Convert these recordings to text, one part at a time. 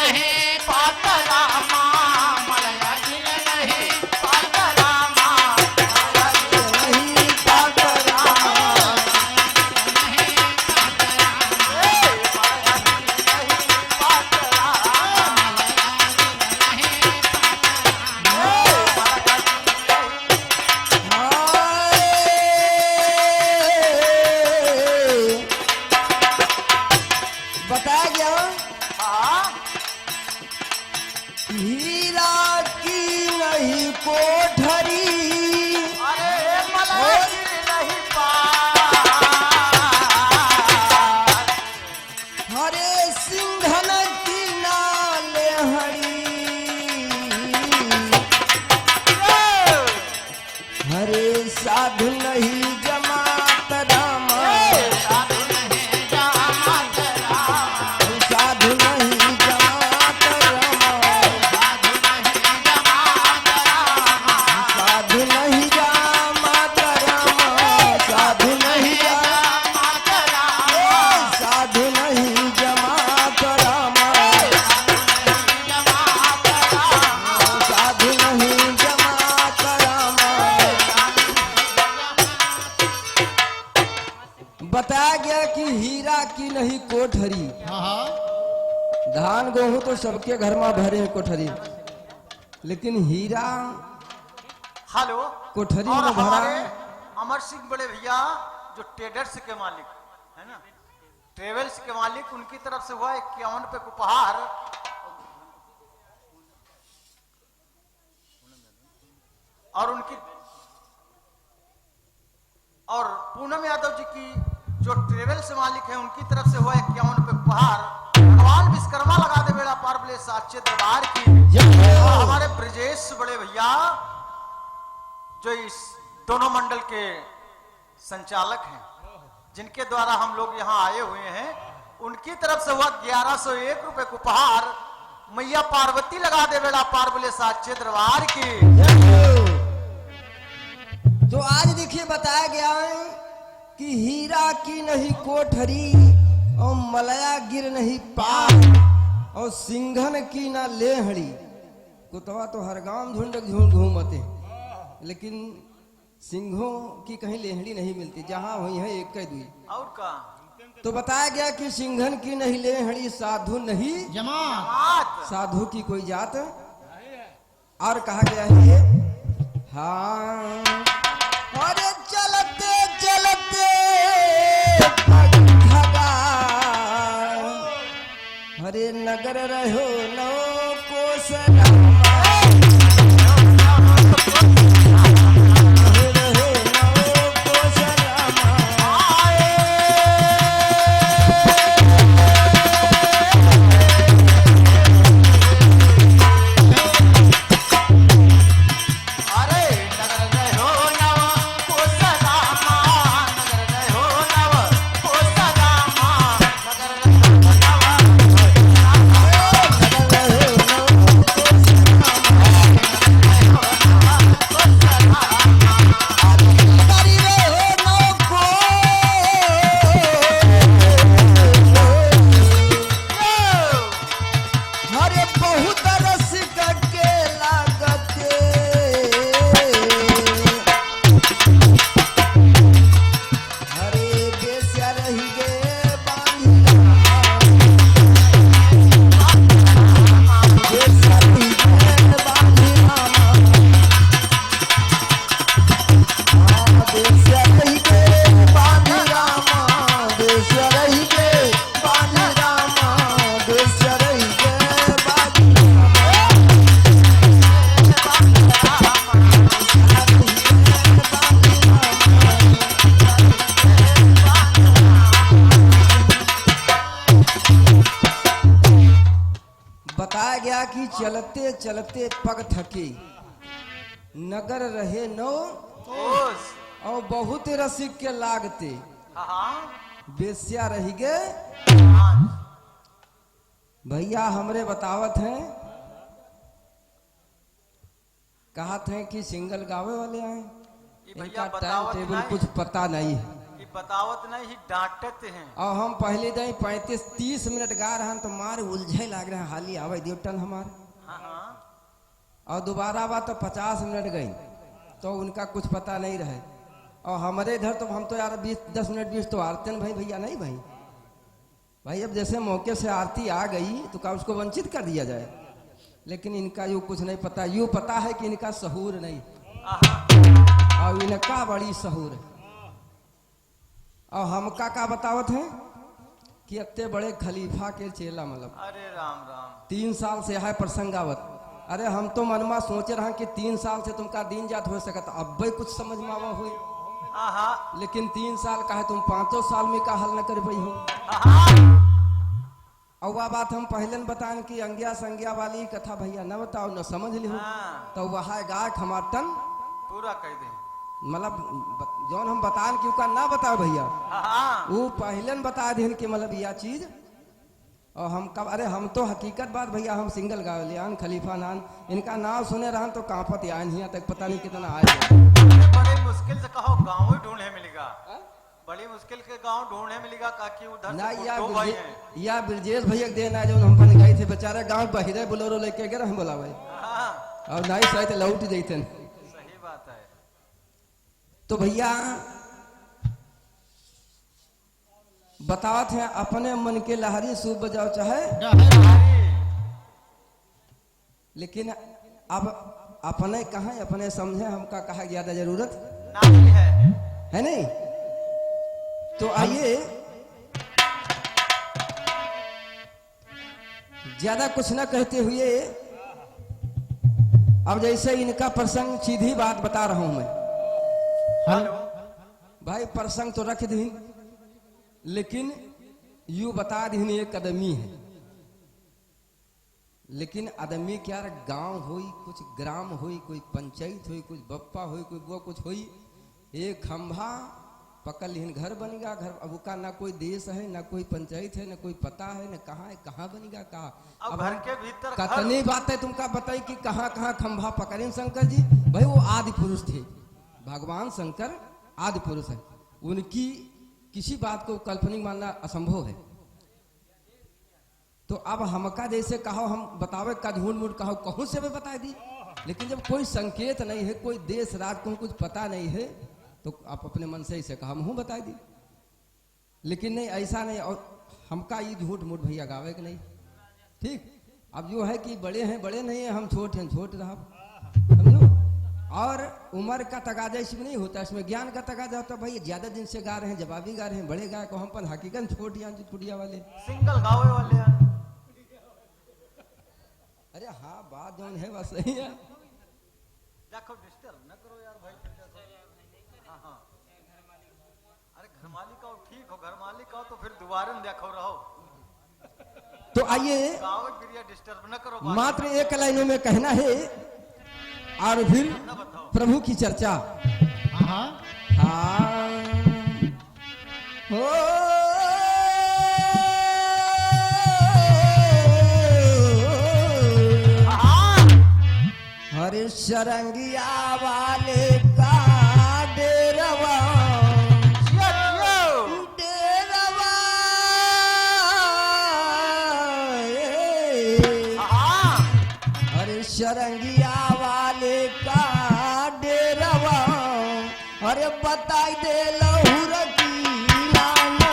नहीं पातरा माँ मलया गिर नहीं पातरा माँ नहीं पातरा बताया गया हीरा की नहीं कोठरी अरे मलया गिर नहीं पार हरे सिंघन की नाले हरी हरे साधु नहीं जमात राम साधु नहीं जामत राम साधु नहीं जमात राम साधु नहीं जामत राम साधु नहीं जमात राम जामत राम साधु नहीं जमात राम जामत राम साधु नहीं जमात राम बताया गया कि हीरा की नहीं कोठरी धान गेहूं तो सबके घर में भरे हैं कोठरी लेकिन हीरा हेलो कोठरी और में भरा हमारे अमर सिंह बड़े भैया जो ट्रेडर्स के मालिक है ना ट्रेवल्स के मालिक उनकी तरफ से हुआ 51 पे उपहार और उनकी और पूनम यादव जी की जो ट्रेवल्स मालिक है उनकी तरफ से हुआ 51 पे उपहार भगवान विश्वकर्मा लगा दे बेड़ा पार बोले साचे दरबार की और हमारे ब्रजेश बड़े भैया जो इस दोनों मंडल के संचालक हैं जिनके द्वारा हम लोग यहाँ आए हुए हैं उनकी तरफ से हुआ 1101 रुपए को उपहार मैया पार्वती लगा दे बेड़ा पार बोले साचे दरबार की तो आज देखिए बताया गया है कि हीरा की नहीं कोठरी और मलया गिर नहीं पार और सिंघन की ना लेहड़ी कुतवा तो हर गांव झुंडक झुंड घूमते लेकिन सिंघों की कहीं लेहड़ी नहीं मिलती जहां हुई है एक दुई और का तो बताया गया कि सिंघन की नहीं लेहड़ी साधु नहीं बात साधु की कोई जात और कहा गया है हाँ अरे चलते चलते भगा हरे नगर रहो नो कोस अरे नगर रहो नव को सदामा नगर रहो नव को सदामा नगर हरे बहुत रस के लागते हरे बेसिया रही गे बेसिया रही गे बांधी रामा बेसिया रही गे बांधी रामा बेसिया रही गे बांधी रामा बेसिया रही गे बांधी बताया गया कि चलते चलते पग थके नगर रहे नो ओस और बहुत रसिक के लागते हाँ बेस्या रही गए भैया हमरे बतावत हैं कहत हैं कि सिंगल गावे वाले आए ये भैया इनका टाइम बतावत टेबल नहीं। कुछ पता नहीं है ये बतावत नहीं ही डांटते हैं। और हम पहले दई 35-30 मिनट गा रहे हैं तो मार उलझे लाग रहे हैं, हाली आवे देवटन हमार। हाँ हाँ और दोबारा बात तो 50 मिनट गई तो उनका कुछ पता नहीं रहे। और हमारे इधर तो हम तो यार 10 मिनट 20 तो आरते हैं भाई, भैया नहीं भाई। भाई अब जैसे मौके से आरती आ गई तो क्या उसको वंचित कर दिया जाए? लेकिन इनका यूँ कुछ नहीं पता, यूँ पता है कि इनका सहूर नहीं और इनका बड़ी सहूर है। और हमका का बतावत है कि इतने बड़े खलीफा के चेला मतलब अरे राम राम 3 साल से है प्रसंगावत। अरे हम तो मनमा सोच रहे हैं कि 3 साल से तुमका दिन जात हो सकता, अब भाई कुछ समझ में आवा हुई। आहा लेकिन 3 साल का है, तुम 5 साल में का हल न कर पाई हो। आहा और वह बात हम पहले बताएं कि अंग्या संज्ञा वाली कथा भैया न बताओ न समझ ली हो। हाँ, तो वह गाय हमार तन पूरा कह दे। मतलब जौन हम बतान कि का ना बताओ भैया, हाँ वो पहले बता दिन कि मतलब यह चीज। और हम कब, अरे हम तो हकीकत बात भैया, हम सिंगल गावलियान खलीफा नान इनका नाम सुने रहन तो कांपत यान हिया तक पता नहीं कितना आए। बड़े मुश्किल से कहो गाँव ही ढूंढने मिलेगा, बड़ी मुश्किल के गांव ढूंढने मिलेगा ताकि उधर ना से या दो भाई हैं। या ब्रजेश भैया देना जो हम बन गए थे बेचारे गांव बहिरे बोलोरो लेके गए हम बोलावे हाँ और नहीं सही तो लौट जैते। सही बात है। तो भैया बतावत है अपने मन के लहरी सूब बजाओ चाहे, लेकिन अब अपने कहा अपने समझे हमका कहा ज्यादा जरूरत नहीं है नहीं। तो आइए ज्यादा कुछ न कहते हुए अब जैसे इनका प्रसंग सीधी बात बता रहा हूं मैं। हेलो भाई प्रसंग तो रख दी, लेकिन यू बता दी एक आदमी है। लेकिन आदमी क्या गांव हुई, कुछ ग्राम हुई, कोई पंचायत हुई, कुछ बप्पा हुई, कोई वो कुछ हुई, एक खंभा पकड़ लिहन घर बनेगा। घर अब का ना कोई देश है, ना कोई पंचायत है, ना कोई पता है, ना कहाँ है, कहाँ बनेगा कहाँ। अब घर के भीतर कतनी बात है तुमका बताई कि कहाँ कहाँ खंभा पकड़े शंकर जी। भाई वो आदि पुरुष थे, भगवान शंकर आदि पुरुष है, उनकी किसी बात को काल्पनिक मानना असंभव है। तो अब हमका जैसे कहो हम बतावे का ढूंढ मूड कहो कहूं से भी बता दी, लेकिन जब कोई संकेत नहीं है, कोई देश राज को कुछ पता नहीं है तो आप अपने मन से इसे कहा हम बता दी। लेकिन नहीं ऐसा नहीं, और हमका ये झूठ मूठ भैया गावे के नहीं ठीक। अब जो है कि बड़े हैं बड़े नहीं है, हम छोट हैं छोट रहा समझो। और उम्र का तकाजा इसमें नहीं होता, इसमें ज्ञान का तकाजा होता। भाई ज्यादा दिन से गा रहे हैं, जवाबी गा रहे हैं, बड़े गाय को हम पर हकीकत छोट या छुटिया वाले सिंगल गावे वाले हैं। अरे हाँ बात जो है बस सही है। देखो डिस्टर्ब न करो यार भाई। हाँ हाँ अरे घर मालिक हो ठीक हो, घर मालिक हो तो फिर दोबारा न देखो रहो। तो आइए गाँव गिरिया डिस्टर्ब न करो। मात्र एक लाइनों में कहना है और फिर प्रभु की चर्चा। हाँ हो हरे सरंगिया वाले का डेरवा डेरवा हरे सरंगिया वाले का डेरवा अरे बताई दे लहूर की नदी।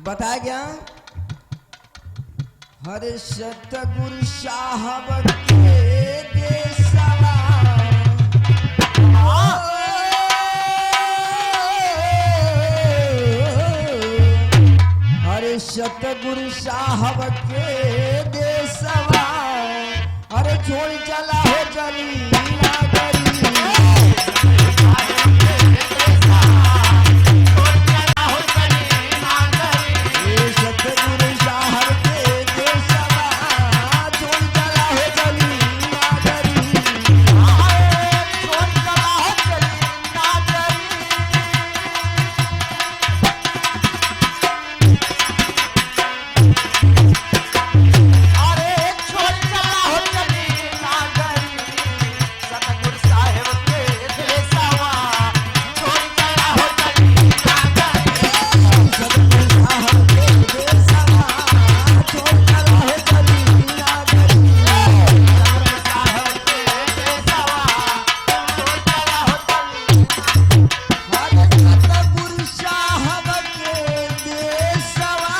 बताया गया हरे सतगुरु साहब के देशवा हरे सतगुरु साहब के देशवा अरे छोड़ चला हो चली नागरी सतगुरु साहब के देशवा छोड़ चला हो चली नागरी छोड़ चला हो चली नागरी अरे छोड़ चला हो चली नागरी सतगुरु साहिब के देशवा छोड़ चला हो चली नागरी सतगुरु साहब के देशवा छोड़ चला हो चली नागरी सतगुरु साहिब के देशवा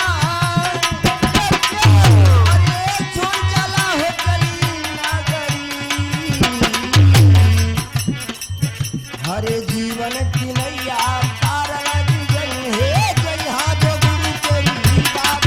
छोड़ चला हो चली हरे जीवन की नैया पार लगी गई है जय हाँ जो गुरु तेरी बात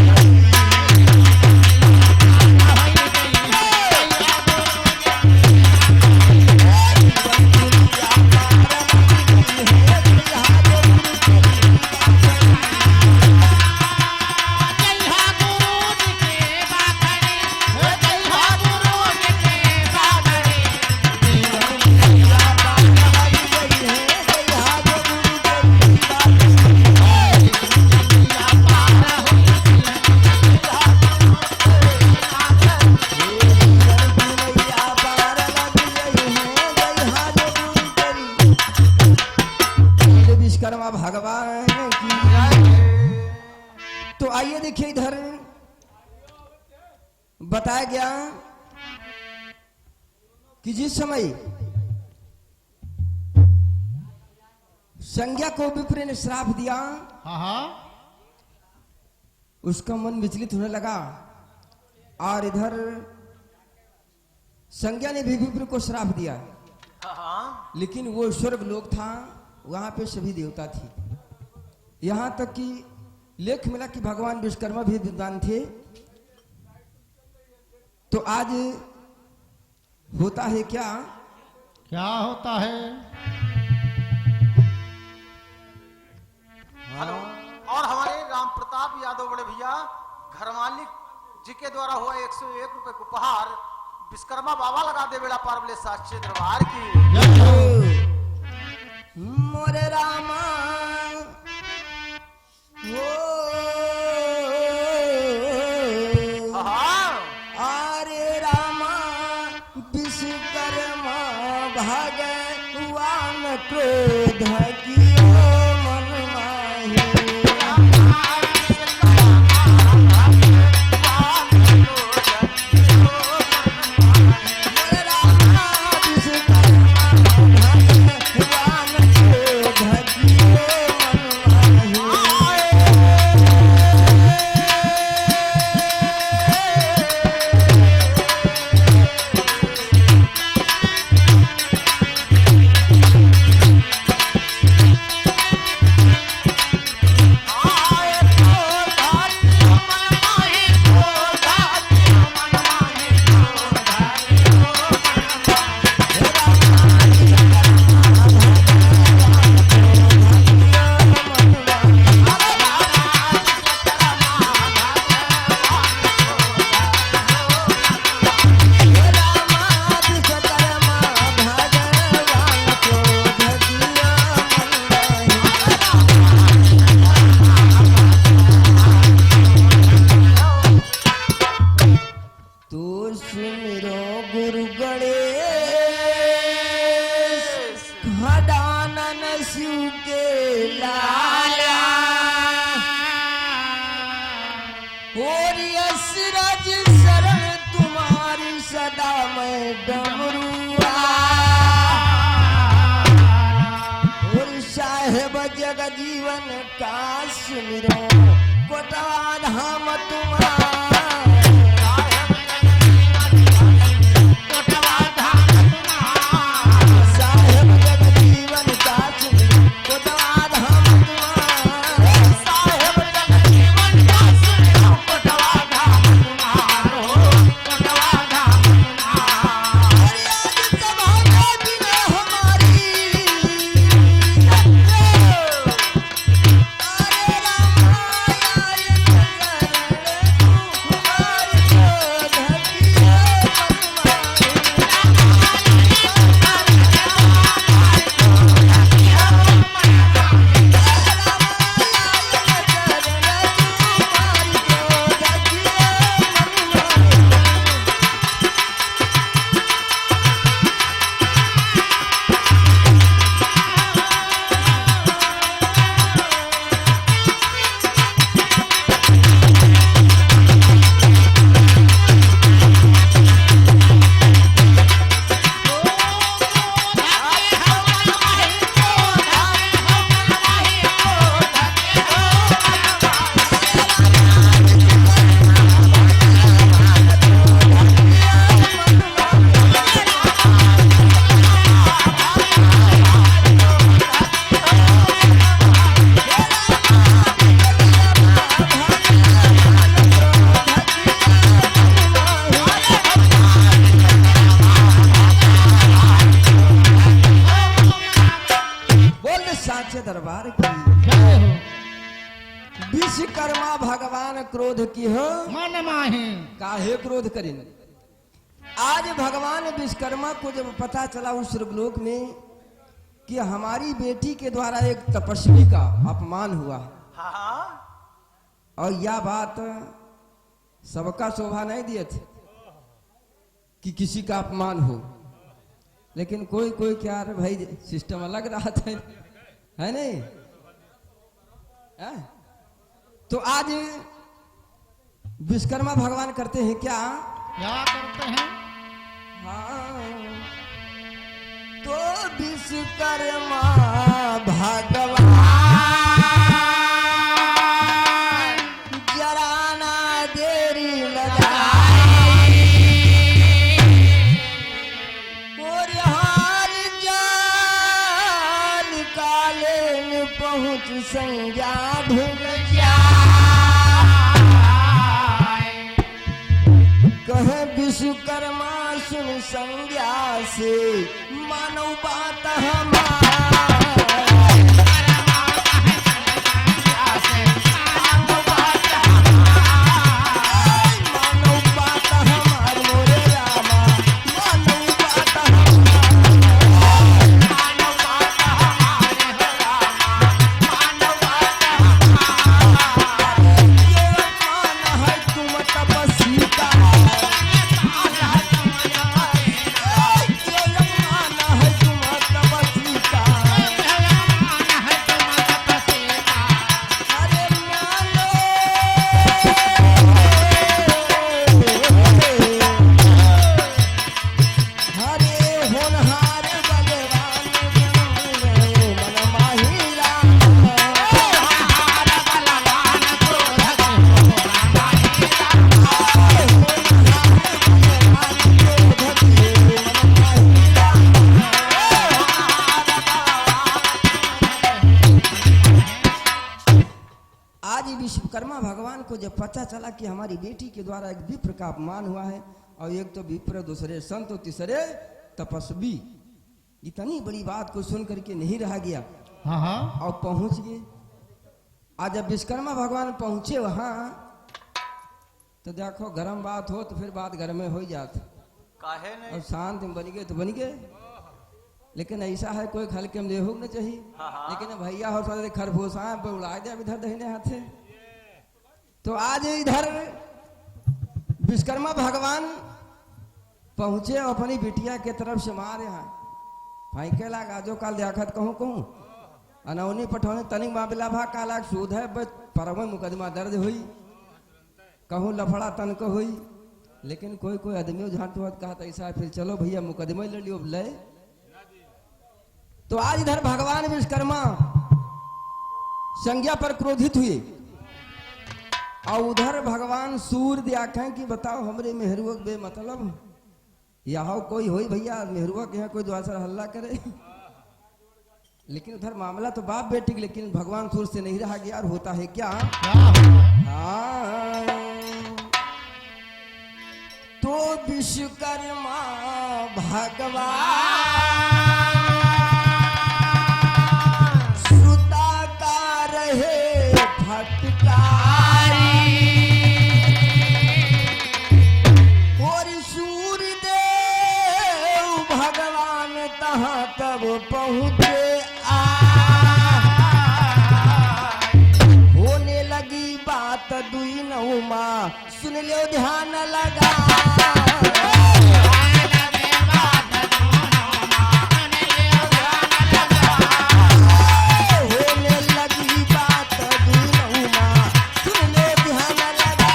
विश्वकर्मा भगवान की तो आइए देखिए इधर बताया गया कि जिस समय संज्ञा को विप्र ने श्राप दिया उसका मन विचलित होने लगा और इधर संज्ञा ने भी विप्र को श्राप दिया लेकिन वो स्वर्ग लोक था वहां पे सभी देवता थे यहां तक कि लेख मिला कि भगवान विश्वकर्मा भी विद्वान थे तो आज होता है क्या क्या होता है? और हमारे राम प्रताप यादव बड़े भैया घर मालिक जी के द्वारा हुआ 101 रुपए को उपहार विश्वकर्मा बाबा लगा दे बेड़ा पार बोले साचे दरबार की मोरे रामा अरे रामा विश्वकर्मा भगवान क्रोध कियो मन माही डमरुआ और शाह साहेब जग जीवन का सुमिरो कोटवा धाम तुम्हारा साहेब जग जीवन का सुमिरो कोटवा धाम तुम्हारा दरबार की जय हो। विश्वकर्मा भगवान क्रोध की हो मन माही काहे क्रोध करें। आज भगवान विश्वकर्मा को जब पता चला उस स्वर्गलोक में कि हमारी बेटी के द्वारा एक तपस्वी का अपमान हुआ हाँ और यह बात सबका शोभा नहीं दिए थे कि किसी का अपमान हो, लेकिन कोई कोई क्या रे भाई सिस्टम अलग रहा था है नहीं है? तो आज विश्वकर्मा भगवान करते हैं क्या क्या करते हैं? हाँ, तो विश्वकर्मा भगवान जरा ना देरी लगाई और हाल जान काले में पहुंच संज्ञा ढूंढ कहे विश्वकर्मा सुन संज्ञा से मानव बात हमारा विश्वकर्मा भगवान को जब पता चला कि हमारी बेटी के द्वारा एक विप्र का अपमान हुआ है और एक तो विप्र दूसरे संत और तीसरे तपस्वी, इतनी बड़ी बात को सुन करके नहीं रहा गया हाँ और पहुंच गए। आज जब विश्वकर्मा भगवान पहुंचे वहां तो देखो गरम बात हो तो फिर बात घर में हो जाती काहे नहीं और शांत में बन गए तो बन गए, लेकिन ऐसा है कोई हल्के में लेहो न चाहिए। लेकिन भैया हो सकते खरगोशा पे उड़ा दे इधर दहीने हाथे। तो आज इधर विश्वकर्मा भगवान पहुंचे अपनी बिटिया के तरफ से मारे हैं भाई के लाग आजो काल देखत कहूँ कहूँ अनौनी पठौनी तनिक मामला भा काला सूद है बस परम मुकदमा दर्ज हुई कहूँ लफड़ा तन को हुई, लेकिन कोई कोई आदमी झाट कहा था ऐसा फिर चलो भैया मुकदमा लड़ लियो ले। तो आज इधर भगवान विश्वकर्मा संज्ञा पर क्रोधित हुए और उधर भगवान सूर्य दियाखें कि बताओ हमरे मेहरुआ बे मतलब यहाँ कोई होई भैया मेहरुआ के यहाँ कोई दूसरा हल्ला करे। लेकिन उधर मामला तो बाप बेटी की, लेकिन भगवान सूर्य से नहीं रहा गया। और होता है क्या, क्या होता है? हाँ, तो विश्वकर्मा भगवान श्रुता का रहे फटकारी और सूर्य देव भगवान तहाँ तब पहुँचे होने लगी बात दुई नौमा सुन लो ध्यान लगा। होने लगी बात दुई नौमा सुन लो ध्यान लगा।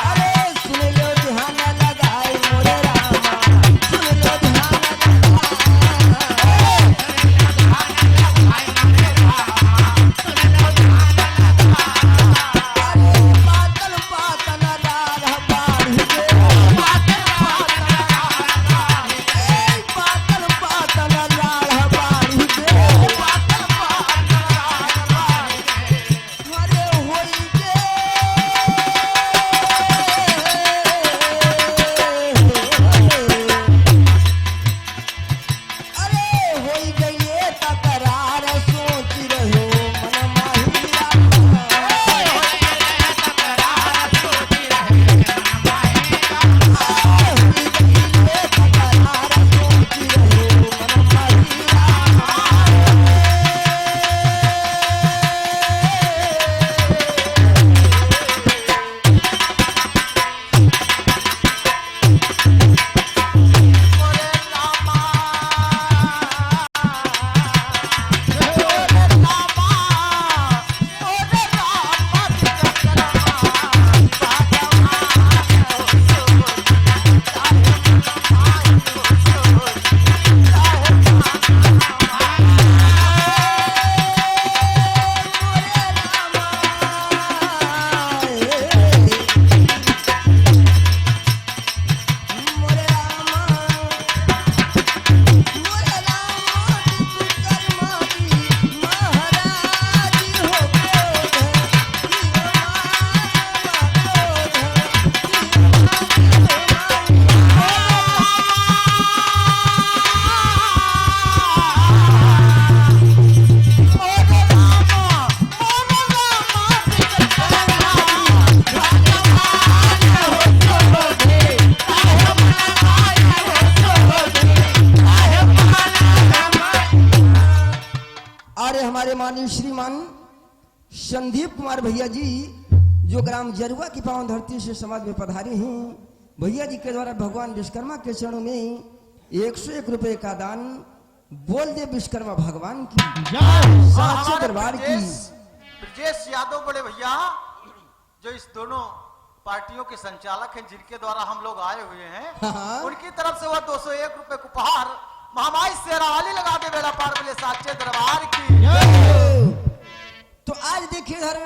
अरे सुन लो ध्यान लगाए मोरे रामा सुन लो ध्यान पातल पातन राग बाढ़ गे पातल पातन राग बाढ़ गे अरे होई गे अरे होई गई तकरार सोच रहो मन माहिया अरे हमारे माननीय श्रीमान संदीप कुमार भैया जी जो ग्राम जरुआ की पावन धरती से समाज में पधारे हैं, भैया जी के द्वारा भगवान विश्वकर्मा के चरणों में 101 रुपए का दान बोल दे विश्वकर्मा भगवान की जय साक्षी दरबार की। ब्रजेश यादव बड़े भैया जो इस दोनों पार्टियों के संचालक हैं जिनके द्वारा हम लोग आए हुए हैं, हाँ। उनकी तरफ से वह 201 रुपए को उपहार महामाई शेरावाली लगा दे बेड़ा पार बोले साक्षी दरबार की। तो आज देखिए इधर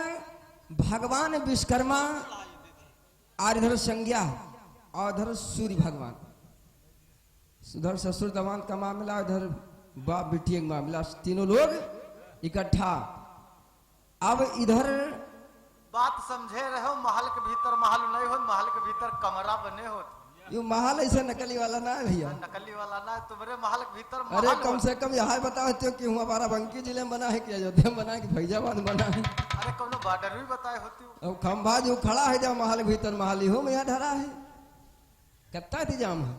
भगवान विश्वकर्मा और इधर संज्ञा और इधर सूर्य भगवान, उधर ससुर दमाद का मामला, उधर बाप बेटी का मामला, तीनों लोग इकट्ठा। अब इधर बात समझे रहो, महल के भीतर महल नहीं हो, महल के भीतर कमरा बने हो। ये महल ऐसे नकली वाला ना है भैया। नकली वाला ना, तुम्हारे महल के भीतर अरे महल कम हो। से कम यहाँ बताओ तो कि हुआ हमारा बंकी जिले में बना है कि अयोध्या में बना है कि फैजाबाद में बना है। अरे कौनो बॉर्डर भी बताए होती हो। अब खंभा जो खड़ा है जब महल के भीतर महल हो में यहाँ धरा है कितना इंतजाम है।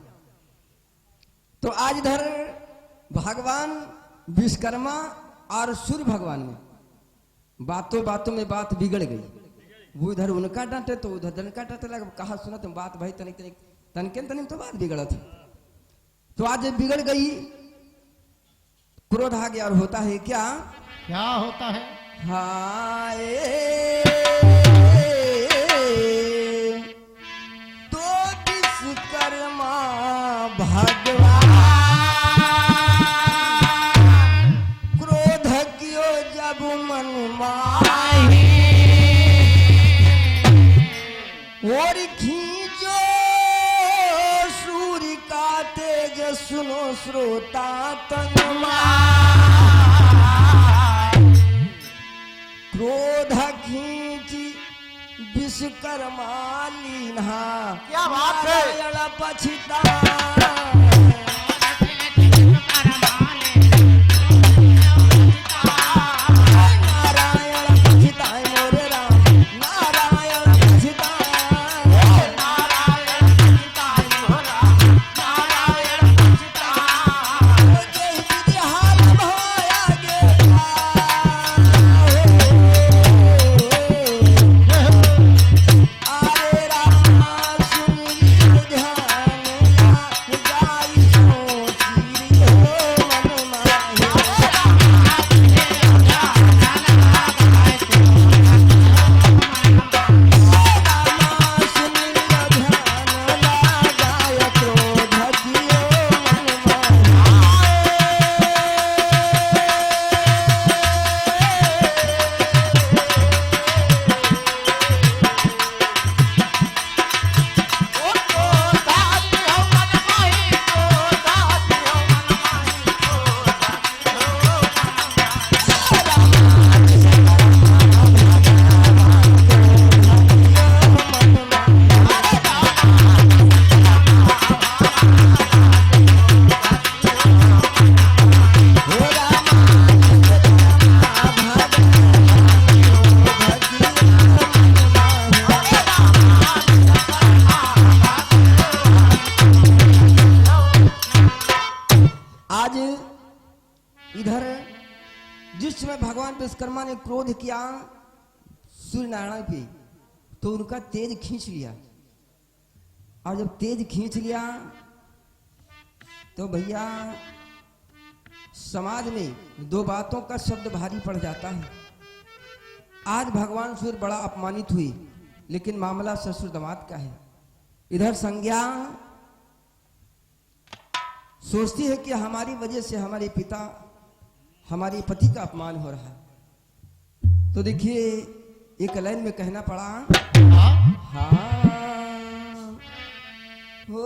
तो आज इधर भगवान विश्वकर्मा और सूर्य भगवान में बातों बातों में बात बिगड़ गई। वो इधर उनका डांटे तो उधर दनका डांटे लगा। कहा सुना तुम बात भाई तनिक तनिक तनके तनिक तो बात बिगड़ा था। तो आज जब बिगड़ गई क्रोध आ गया और होता है क्या, क्या होता है? हाय तो विश्वकर्मा भगवान सुनो श्रोता तन क्रोध खींची विश्वकर्मा लीन्हा क्या बात है? नारायण पछिता इधर जिस समय भगवान विश्वकर्मा ने क्रोध किया सूर्य नारायण पे तो उनका तेज खींच लिया और जब तेज खींच लिया तो भैया समाज में दो बातों का शब्द भारी पड़ जाता है। आज भगवान सूर्य बड़ा अपमानित हुई लेकिन मामला ससुर दामाद का है। इधर संज्ञा सोचती है कि हमारी वजह से हमारे पिता हमारे पति का अपमान हो रहा है। तो देखिए एक लाइन में कहना पड़ा हाँ हो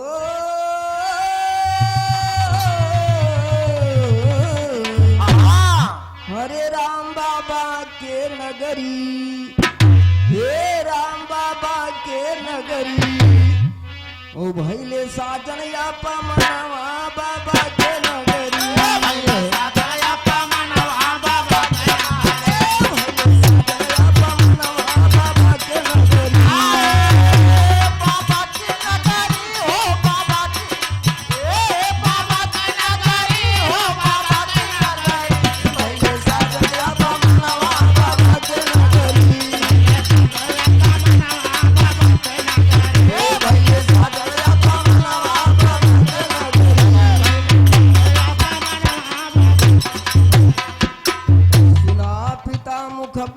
हरे राम बाबा के नगरी हे राम बाबा के नगरी ओ भैले साजन या पमनवा बाबा के नगरी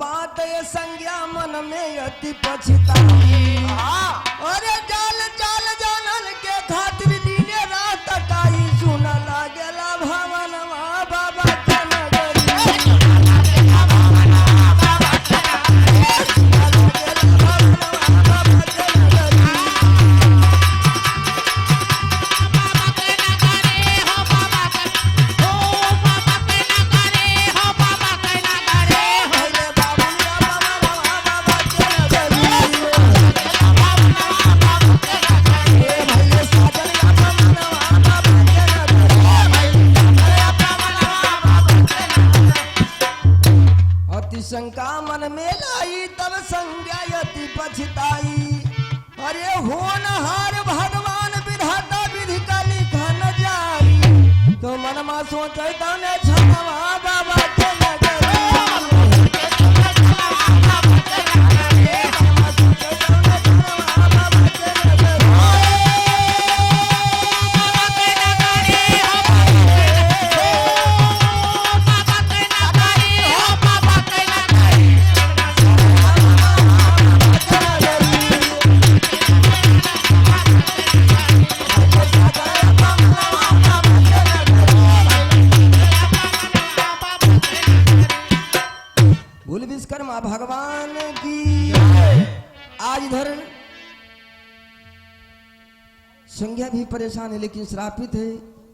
बात ये संज्ञा मन में अति पछता अरे जाल जाल जानन के खातिर दिने रात काई सुन लागेला भवनवा बाबा के शंका मन में लाई तब संज्ञा यति पछताई अरे होनहार भगवान विधाता विधि का लिखा न जाई तो मन में सोचे तने छनवा बाबा के विश्वकर्मा भगवान की आज इधर संज्ञा भी परेशान है लेकिन श्रापित है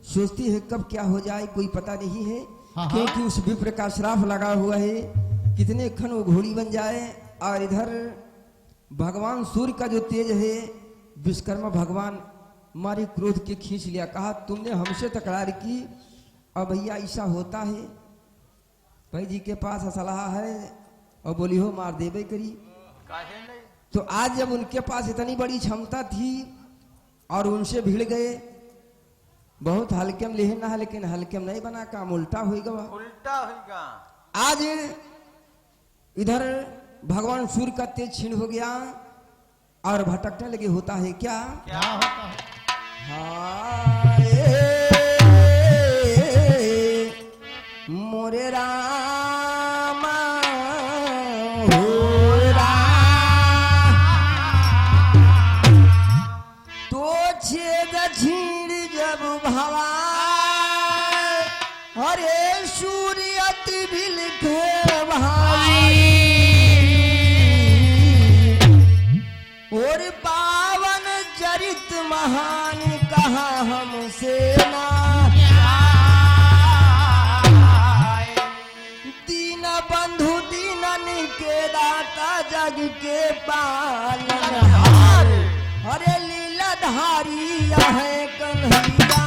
सोचती है कब क्या हो जाए कोई पता नहीं है, हाँ। क्योंकि उस विप्र का श्राप लगा हुआ है, कितने खन वो घोड़ी बन जाए। और इधर भगवान सूर्य का जो तेज है, विश्वकर्मा भगवान मारे क्रोध के खींच लिया, कहा तुमने हमसे तकरार की, अब भैया ऐसा होता है, भाई जी के पास असलहा है और बोली हो मार देवे करी। काहे नहीं? तो आज जब उनके पास इतनी बड़ी क्षमता थी और उनसे भिड़ गए, बहुत हल्के में लेना है, लेकिन हल्के में नहीं बना, काम उल्टा हो गया। उल्टा होगा। आज इधर भगवान सूर्य का तेज छीन हो गया और भटकने लगे, होता है क्या? क्या होता है? हाय मोरे रामा हो तो छेद छीण जब भवा, हरे सूर्य अति बिलखे भाई, और पावन चरित महान कहा हमसे ना, दीन बंधु दीनन के दाता जग के पालन, हरे लीलाधारी है कन्हैया,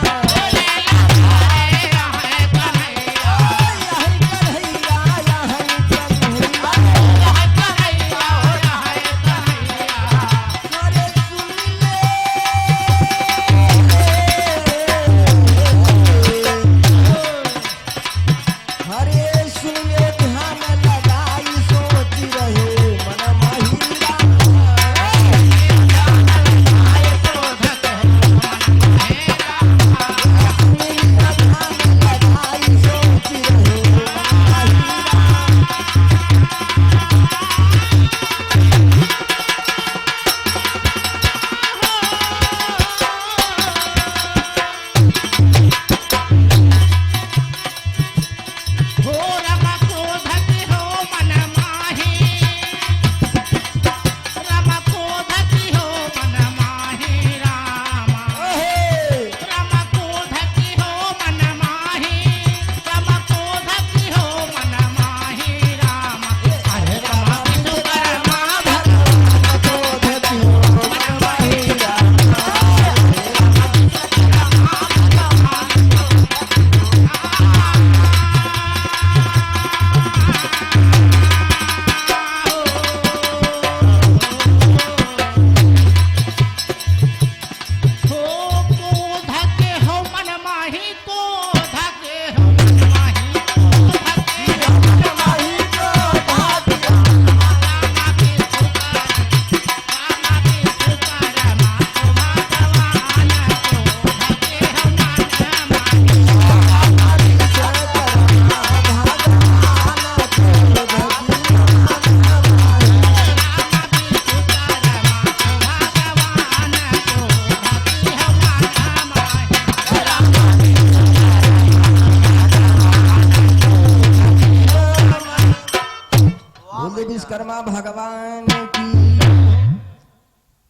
विश्वकर्मा भगवान की।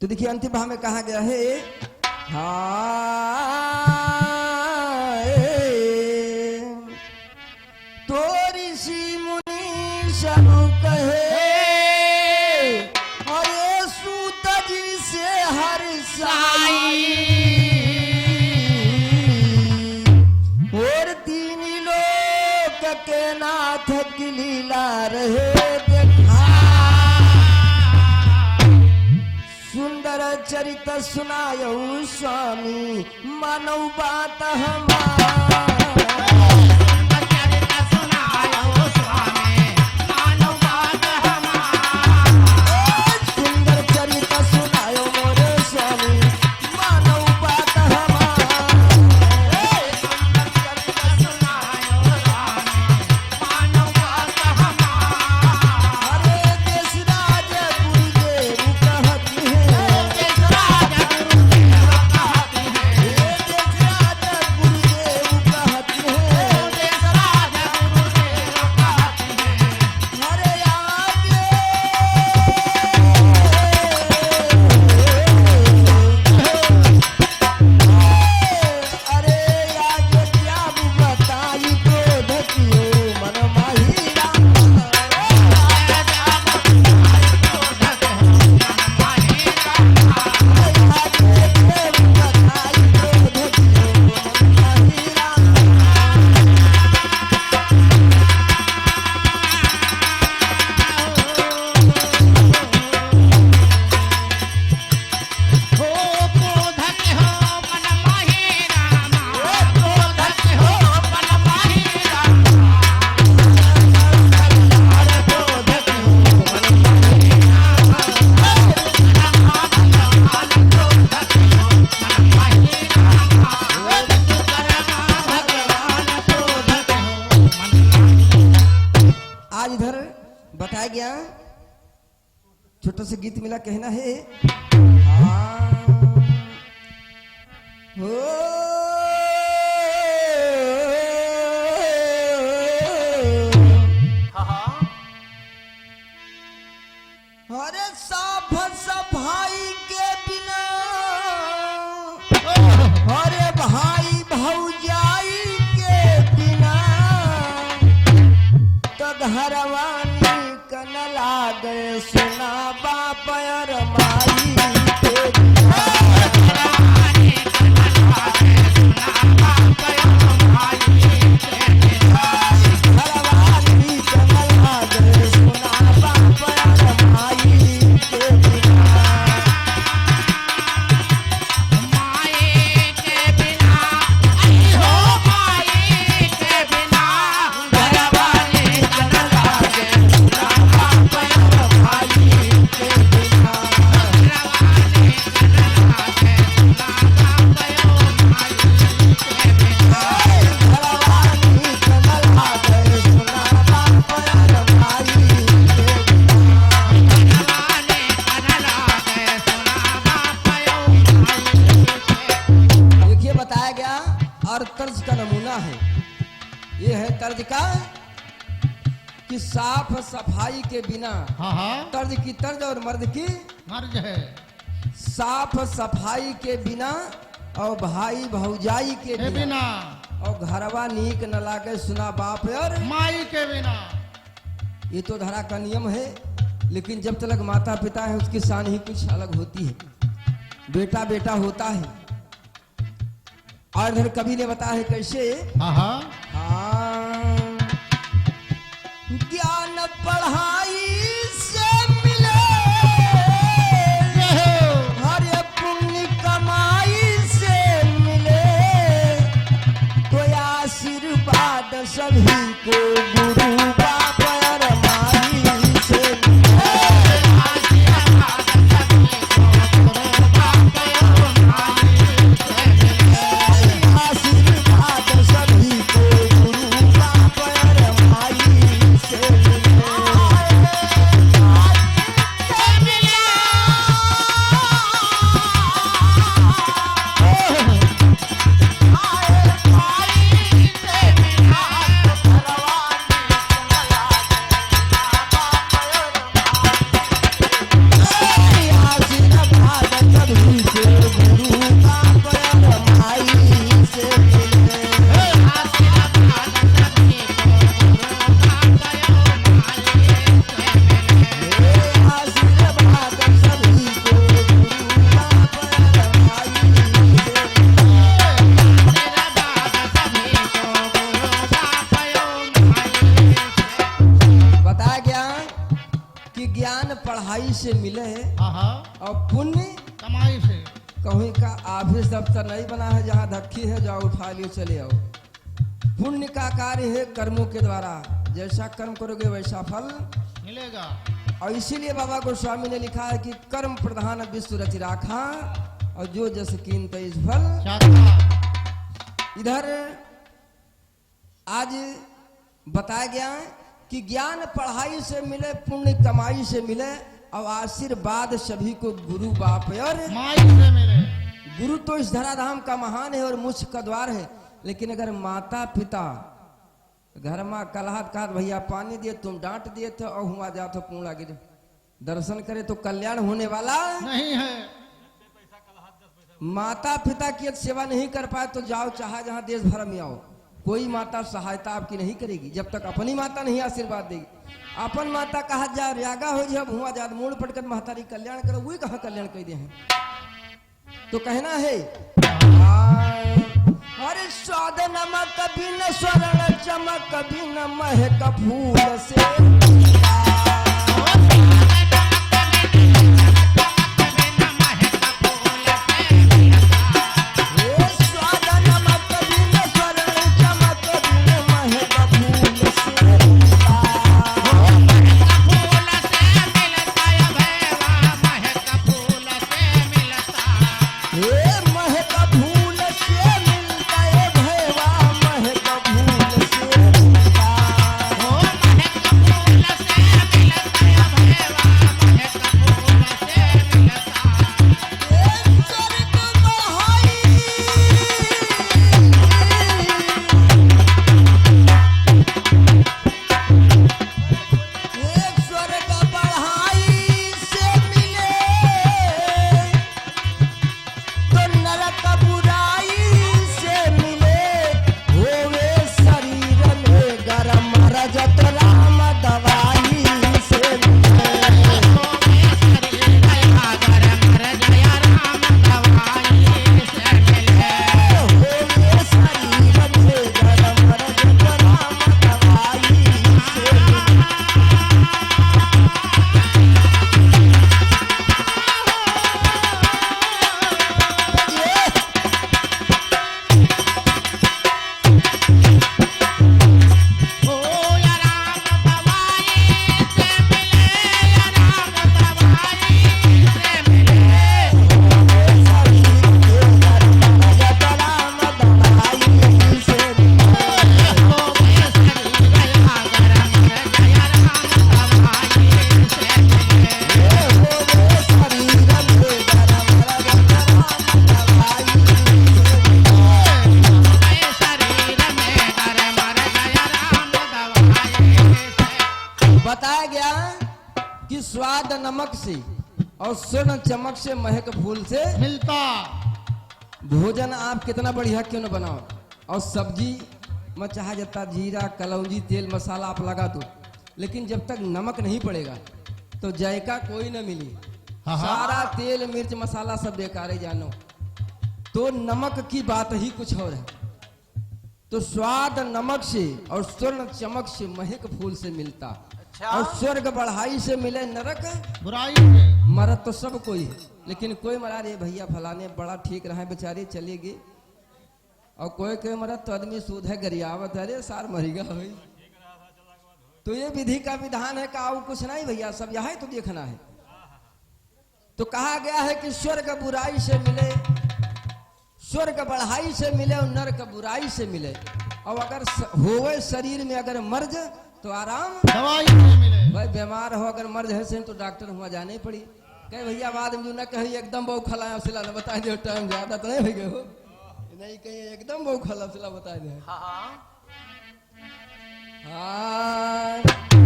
तो देखिए अंतिम भाव में कहा गया है, तो ऋषि मुनि सब कहे, अरे सूत जी से हर साई, और तीन लोक के नाथ की लीला रहे सुंदर चरित सुनायो स्वामी, मानव बात हमार। छोटा सा गीत मिला कहना है हाँ, हो हाँ अरे साफ सफाई के बिना अरे भाई भौजाई के बिना तो घरवानी कन लागे सुना बाप और माई के बिना घरवानी कन लागे सुना बाप और माई के बिना देखिए बताया गया और तर्ज का नमूना है ये है तर्ज का कि साफ सफाई के बिना हाँ हाँ तर्ज की तर्ज और मर्द की मर्ज है। साफ सफाई के बिना और भाई भौजाई के के बिना बिना और घरवा नीक न लागे सुना बाप और माई के बिना। ये तो धरा का नियम है लेकिन जब तक माता पिता है उसकी शान ही कुछ अलग होती है। बेटा बेटा होता है और इधर कवि ने बताया है कैसे हाँ हाँ हाँ, ज्ञान पढ़ाई से मिले हर पुण्य कमाई से मिले तो आशीर्वाद सभी को गुरु बाप और माई से मिले। आशीर्वाद सभी को गुरु बाप और माई से आशीर्वाद सभी को गुरु बाप और माई से मिले। आशीर्वाद सभी को गुरु बाप और माई से मिले। बताया गया कि ज्ञान पढ़ाई से मिले हाँ हाँ और पुण्य कमाई से। कहीं का ऑफिस दफ्तर नहीं बना है जहाँ धक्की है जाओ उठा लियो चले आओ। पुण्य का कार्य है कर्मों के द्वारा जैसा कर्म करोगे वैसा फल मिलेगा। और इसीलिए बाबा गोस्वामी ने लिखा है कि कर्म प्रधान विश्व रचि राखा और जो जस कीन तेज फल। शाखा इधर आज बताया गया कि ज्ञान पढ़ाई से मिले पुण्य कमाई से मिले और आशीर्वाद सभी को गुरु बाप और माई से मिले। गुरु तो इस धराधाम का महान है और मुझ का द्वार है लेकिन अगर माता पिता घर में कलहत कहत भैया पानी दिए तुम डांट दिए थे और हुआ जा तो पूरा गिर दर्शन करे तो कल्याण होने वाला नहीं है। माता पिता की सेवा नहीं कर पाए तो जाओ चाहे जहां देश भर में आओ कोई माता सहायता आपकी नहीं करेगी जब तक अपनी माता नहीं आशीर्वाद देगी। अपन माता कहा जा यागा हो जब हुआ जा मूड पटकर महतारी कल्याण करो वही कहा कल्याण कर दे हैं। तो कहना है अरे स्वाद नमक बिन स्वर्ण चमक बिन महक फूल से स्वाद नमक बिन स्वर्ण चमक बिन महक फूल से महक फूल से मिलता है भैया महक फूल से मिलता। नमक से और स्वर्ण चमक से महक फूल से मिलता। भोजन आप कितना बढ़िया क्यों न बनाओ, और सब्जी में चाहे जितना जीरा कलौंजी तेल मसाला आप लगा दो, लेकिन जब तक नमक नहीं पड़ेगा तो जायका कोई न मिली। हाँ। सारा तेल मिर्च मसाला सब बेकार है जानो। तो नमक की बात ही कुछ और है। तो स्वाद नमक से और स्वर्ण चमक से महक फूल से मिलता। अच्छा। और स्वर्ग बढ़ाई से मिले नरक बुराई से। मरद तो सब कोई है, लेकिन कोई मरा रे भैया फलाने बड़ा ठीक रहा बेचारे चले गए, और कोई मरद तो आदमी सूद है गरियावत है, अरे सार मरीगा भाई। तो ये विधि का विधान है का कुछ नहीं भैया, सब यहाँ तो देखना है। तो कहा गया है कि स्वर्ग बुराई से मिले, स्वर्ग बढ़ाई से मिले और नरक बुराई से मिले। और अगर होवे शरीर में अगर मर्ज तो आराम दवाई से मिले। भाई बीमार हो अगर मर्ज है से तो डॉक्टर हुआ जाने ही पड़ी। कहे भैया बाद में न कही एकदम बहु खला सिला न बता दे, टाइम ज्यादा तो नहीं हो गए हो, नहीं कहीं एकदम बहु खला सिला बता दे। हाँ हाँ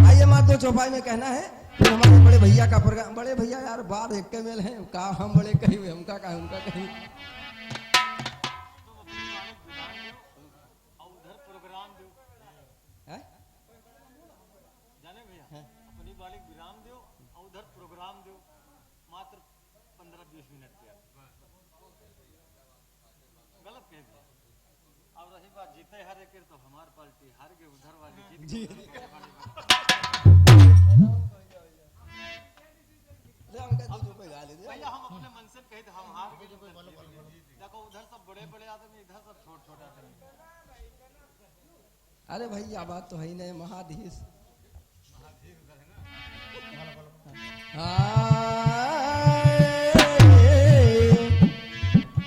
आइए माँ दो चौपाई में कहना है। फिर हमारे बड़े भैया का प्रोग्राम, बड़े भैया यार बार एक के मेल है का, हम बड़े कहीं हुए हमका का उनका कहीं। हैं? जाने भैया अपनी बालिक विराम दो और उधर प्रोग्राम दो मात्र 15-20 मिनट के गलत कह दिया। अब रही बात जीते हारे के तो हमार पार्टी हार गए, उधर वाली जीत भैया हम अपने मन से कहे थे हम हार गए। देखो उधर सब बड़े बड़े आदमी, इधर सब छोटे छोटे आदमी। अरे भैया बात तो है ही नहीं, महाधीश।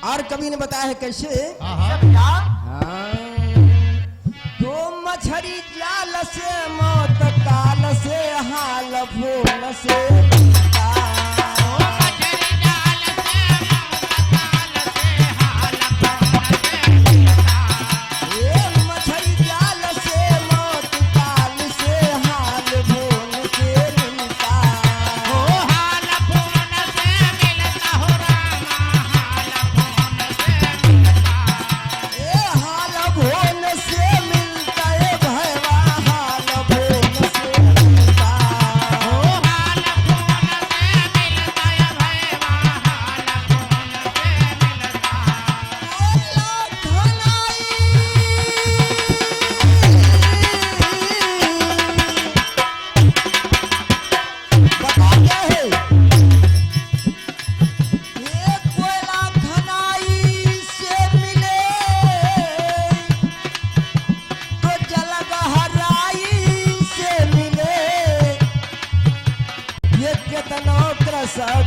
और कवि ने बताया है कैसे। हाँ। तो मछरी जाल से मौत काल से हाल फूल से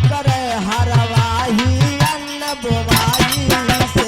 करे हरवाही अन्न बोवाई से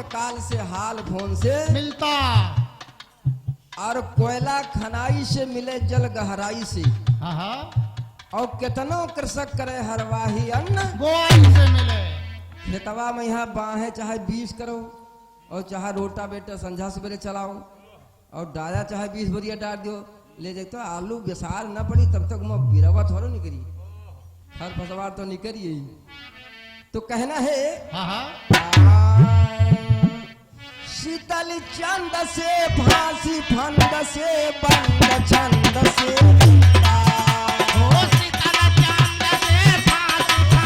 काल से हाल फोन से मिलता। और कोयला खनाई से मिले जल गहराई से। हाँ। और कितनो कृषक करे हरवाही अन्न बोआई से मिले। खेतवा में यहाँ बाहे चाहे 20 करो और चाहे रोटा बेटा संझा सवेरे चलाओ और डाया चाहे 20 बोरिया डाल दो ले जाए तो आलू बेसार न पड़ी तब तक मैं बिरवा थोड़ा निकली हर फसवार तो निकली ही। तो कहना है शीतल चंद से फांसी फंद से बंद छंद से शीतल चंद से फांसी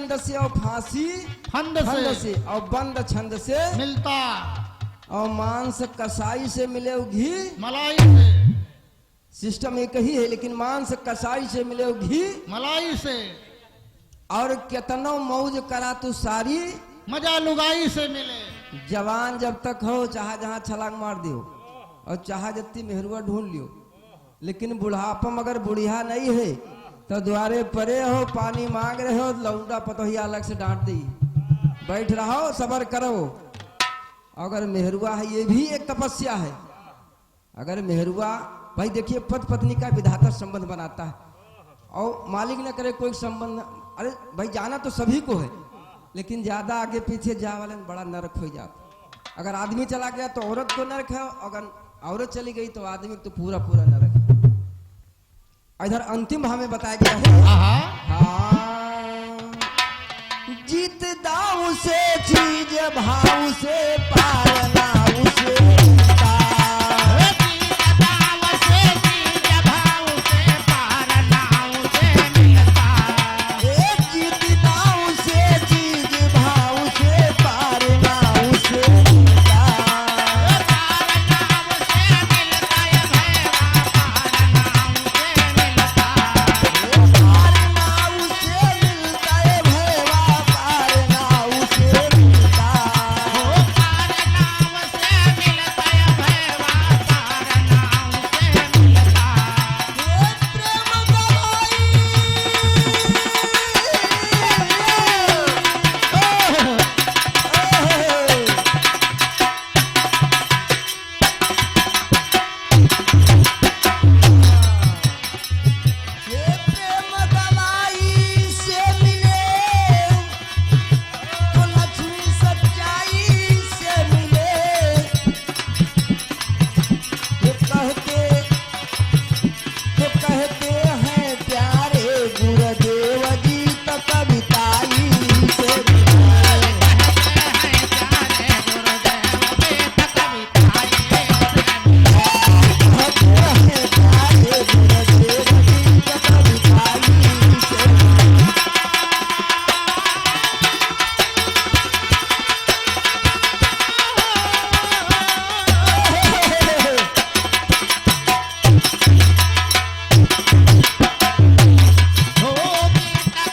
छंद से और फांसी फंद फंद से से और बंद छंद से मिलता, और मांस कसाई से मिले घी। मलाई से, सिस्टम एक ही है, लेकिन मांस कसाई से मिले घी। मलाई से, और कितनो मौज करा तू सारी, मजा लुगाई से मिले। जवान जब तक हो चाहे जहां छलांग मार दियो और चाहे जत्ती मेहरुआ ढूंढ लियो, लेकिन बुढ़ापा मगर बुढ़िया नहीं है तो द्वारे परे हो, पानी मांग रहे हो, लौंडा पतोहिया अलग से डांट दी, बैठ रहो सबर करो। अगर मेहरुआ है, ये भी एक तपस्या है। अगर मेहरुआ, भाई देखिए पति पत्नी का विधाता संबंध बनाता है, और मालिक न करे कोई संबंध, अरे भाई जाना तो सभी को है, लेकिन ज्यादा आगे पीछे जा वाले में बड़ा नरक हो जाता। अगर आदमी चला गया तो औरत को नरक है, अगर औरत चली गई तो आदमी तो पूरा पूरा नरक है। इधर अंतिम भाव में बताया गया है, हाँ, जीत दाऊ से चीज भाव से पार नाऊ से जीता। जीत दाऊ से चीज भाव से पार नाऊ से जीता। पार नाऊ से मिलता है भैया, पार नाऊ से मिलता। प्रेम गवाई। ये प्रेम गवाई से मिले तो लक्ष्मी सच्चाई से मिले। ये कहते हैं प्यारे गुरुदेव जी तो कविताई से मिले। कहते हैं प्यारे गुरुदेव जी तो कविताई से मिले।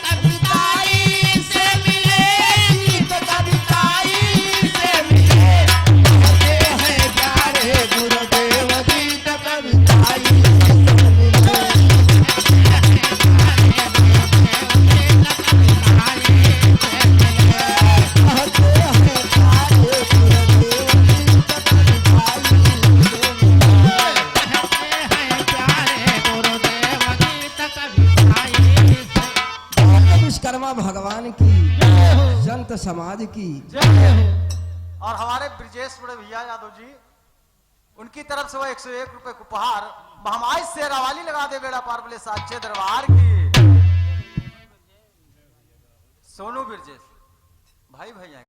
कविताई से मिले, गीत कविताई से मिले। कहते हैं प्यारे गुरुदेव जी तो कविताई से मिले। कहते हैं प्यारे गुरुदेव जी तो कविताई से मिले। विश्वकर्मा भगवान की, संत समाज की, और हमारे ब्रिजेश बड़े भैया यादव जी, उनकी तरफ से वो 101 रुपए को उपहार हमारी शेरावाली लगा दे बेड़ा पार बोले साचे दरबार की। सोनू ब्रिजेश भाई भैया।